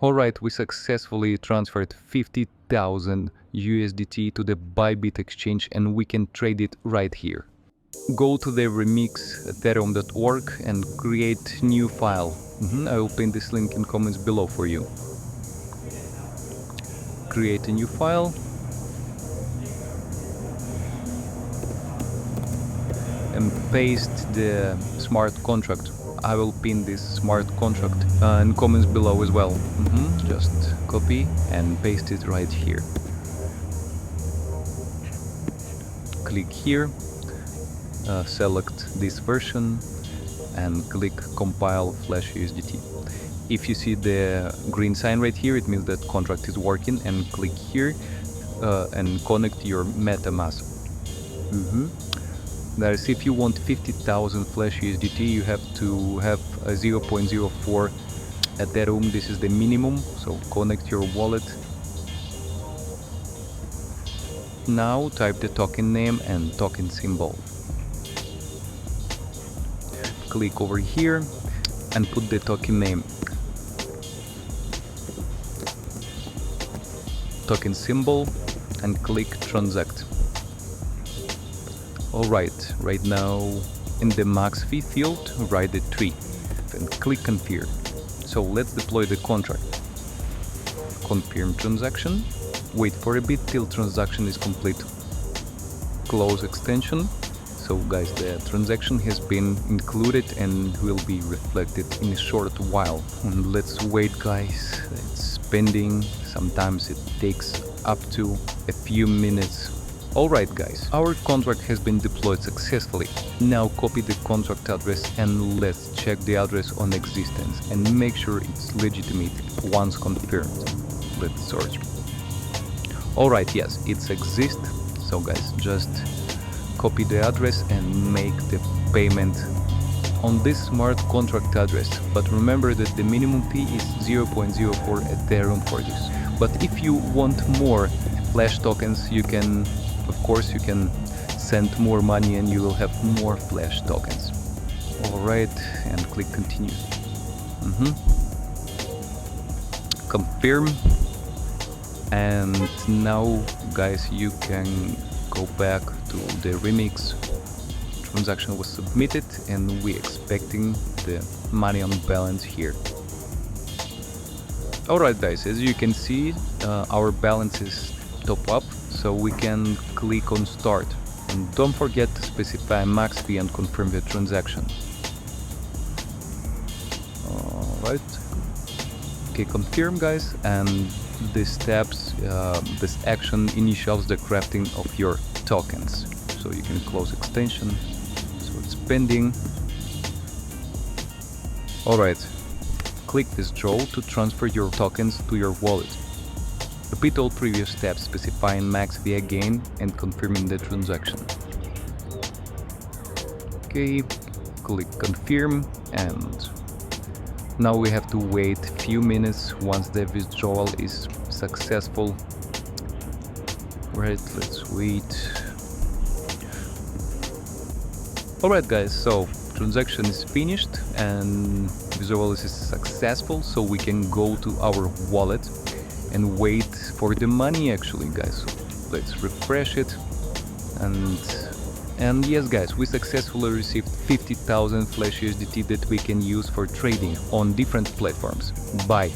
Alright, we successfully transferred 50,000 USDT to the Bybit exchange and we can trade it right here. Go to the remix ethereum.org and create new file. I will pin this link in comments below for you. Create a new file and paste the smart contract. I will pin this smart contract in comments below as well. Just copy and paste it right here. Click here, select this version and click compile Flash USDT. If you see the green sign right here, it means that contract is working, and click here and connect your MetaMask. Guys, if you want 50,000 Flash USDT, you have to have a 0.04 Ethereum. This is the minimum, so connect your wallet. Now type the token name and token symbol. Click over here and put the token name, token symbol, and click transact. Alright, right now in the max fee field write the 3 and click confirm. So let's deploy the contract. Confirm transaction, wait for a bit till transaction is complete. Close extension. So guys, the transaction has been included and will be reflected in a short while. And let's wait guys, it's pending, sometimes it takes up to a few minutes. Alright guys, our contract has been deployed successfully. Now copy the contract address and let's check the address on existence and make sure it's legitimate once confirmed. Let's search. Alright, yes, it exists. So guys, just copy the address and make the payment on this smart contract address. But remember that the minimum fee is 0.04 Ethereum for this. But if you want more Flash tokens, you can, of course, you can send more money and you will have more Flash tokens. Alright, and click continue. Confirm. And now guys, you can go back to the remix. Transaction was submitted and we expecting the money on balance here. Alright guys, as you can see, our balance is top up, so we can click on start. And don't forget to specify max fee and confirm the transaction. Alright, okay, confirm guys, and this steps, this action initials the crafting of your tokens. So you can close extension, so it's pending. Alright, click withdraw to transfer your tokens to your wallet. Repeat all previous steps specifying max fee again and confirming the transaction. Okay, click confirm, and now we have to wait a few minutes once the withdrawal is successful. Right, let's wait. Alright guys, so transaction is finished and withdrawal is successful, so we can go to our wallet and wait for the money actually guys. So let's refresh it, and yes guys, we successfully received 50,000 Flash USDT that we can use for trading on different platforms. Bye!